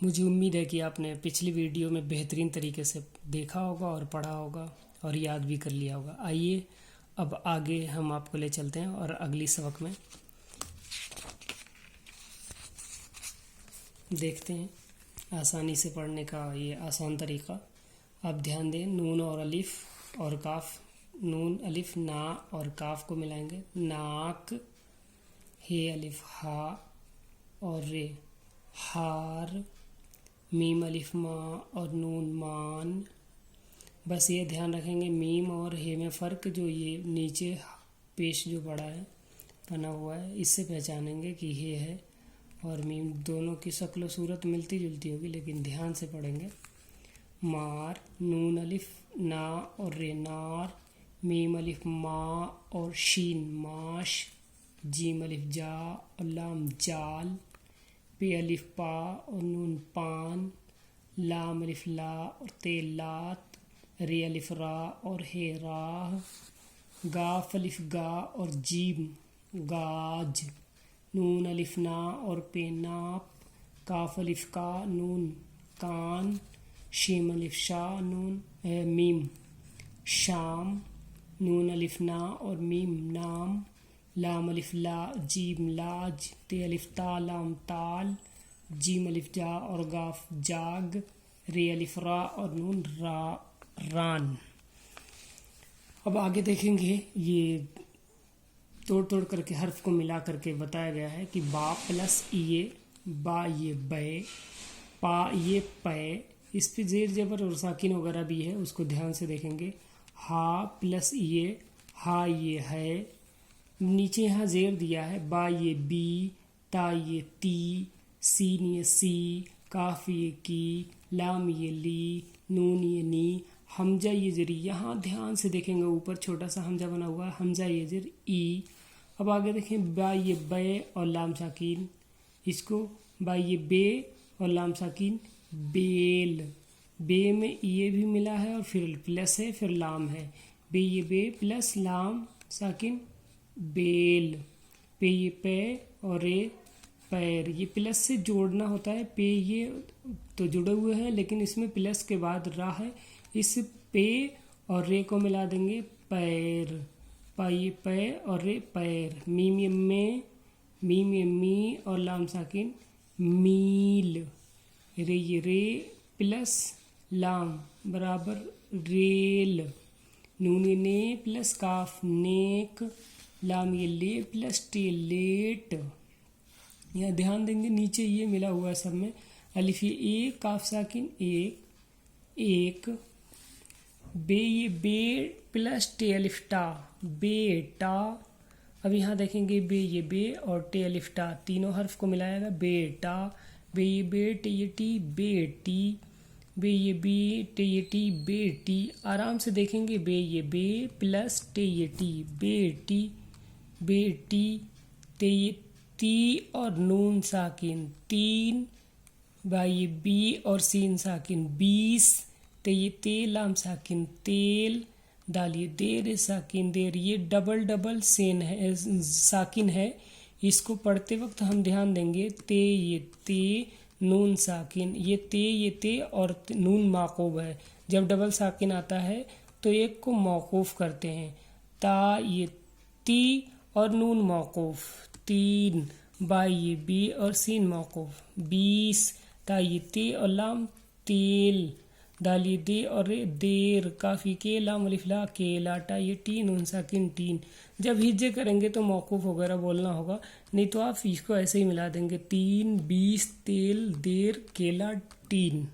مجھے امید ہے کہ آپ نے پچھلی ویڈیو میں بہترین طریقے سے دیکھا ہوگا اور پڑھا ہوگا اور یاد بھی کر لیا ہوگا۔ آئیے اب آگے ہم آپ کو لے چلتے ہیں اور اگلی سبق میں دیکھتے ہیں آسانی سے پڑھنے کا یہ آسان طریقہ۔ آپ دھیان دیں، نون اور الف اور کاف، نون الف نا اور کاف کو ملائیں گے، ناک، ہے الف ہا اور رے، ہار، میم الف ماں اور نون مان۔ بس یہ دھیان رکھیں گے میم اور ہے میں فرق، جو یہ نیچے پیش جو پڑا ہے بنا ہوا ہے اس سے پہچانیں گے کہ ہے اور میم دونوں کی شکل و صورت ملتی جلتی ہوگی، لیکن دھیان سے پڑھیں گے۔ مار، نون الف نا اور رے نار، میم الف ماں اور شین ماش، جیم الف جا اور لام جال، پے الف پا اور نون پان، لام الف لا اور تے لات، رے الف را اور ہے راہ، گاف الف گا اور جیم گاج، نون الف نا اور پے ناپ، کاف الف کا نون کان، شیم الف شا نون میم شام، نون الف نا اور میم نام، لام الف لا جیم لاج، تے الف تا لام تال، جیم الف جا اور گاف جاگ، رے الف را اور نون را ران۔ اب آگے دیکھیں گے، یہ توڑ توڑ کر کے حرف کو ملا کر کے بتایا گیا ہے کہ با پلس ایے، با یہ بے، پا یہ پے، اس پہ زیر زبر اور ساکن وغیرہ بھی ہے، اس کو دھیان سے دیکھیں گے۔ ہا پلس یہ، ہا یہ ہے، نیچے یہاں زیر دیا ہے، با یہ بی، تا یہ تی، سین یہ سی، کاف یہ کی، لام یہ لی، نون یہ نی، حمزہ یہ زر، یہاں دھیان سے دیکھیں گے اوپر چھوٹا سا حمزہ بنا ہوا ہے، حمزہ یہ زر ای۔ اب آگے دیکھیں با یہ بے اور لام ساکین، اس کو با یہ بے اور لام ساکین بیل، بے میں یہ بھی ملا ہے اور پھر پلس ہے پھر لام ہے، بے یہ بے پلس لام ساکن بیل، پے یہ پے اور رے پیر، یہ پلس سے جوڑنا ہوتا ہے، پے یہ تو جڑے ہوئے ہیں لیکن اس میں پلس کے بعد را ہے، اس پے اور رے کو ملا دیں گے پیر، پا یہ پے اور رے پیر، میم یہ میں، میم یہ می اور لام ساکن میل، رے یہ رے پلس لام برابر ریل، نون یہ نے پلس کاف نیک، لام یہ لے پلس ٹی لیٹ۔ یہاں دھیان دیں گے نیچے یہ ملا ہوا ہے سب میں، الف یہ ایک، کاف ساکن ایک ایک، بے یہ بے پلس ٹے الف ٹا بیٹا۔ اب یہاں دیکھیں گے بے یہ بے اور ٹے الف ٹا، تینوں حرف کو ملائے گا بیٹا، بے یہ بے ٹے یہ ٹی بیٹی، بے یہ بی ٹے یہ ٹی بیٹی۔ آرام سے دیکھیں گے، بے یہ بے پلس ٹے یہ ٹی بیٹی بیٹی، تے یہ تی اور نون ساکن تین، با یہ بی اور سین ساکن بیس، تے یہ تے لام ساکن تیل، دال یہ دیر ساکن دیر، یہ ڈبل ڈبل سین ہے ساکن ہے، اس کو پڑھتے وقت ہم دھیان دیں گے، تے یہ تے نون ساکن، یہ تے اور نون معقوب ہے، جب ڈبل ساکن آتا ہے تو ایک کو موقوف کرتے ہیں، تا یہ تی اور نون موقوف تین، با یہ بی اور سین موقوف بیس، تا یہ تے اور لام تیل، دال یہ دے اور رے دیر، کافی کے لام الف لا کے، لاٹا یہ ٹی نون ساکن تین۔ جب ہجے کریں گے تو موقوف وغیرہ بولنا ہوگا، نہیں تو آپ اس کو ایسے ہی ملا دیں گے، تین بیس تیل دیر کیلا تین۔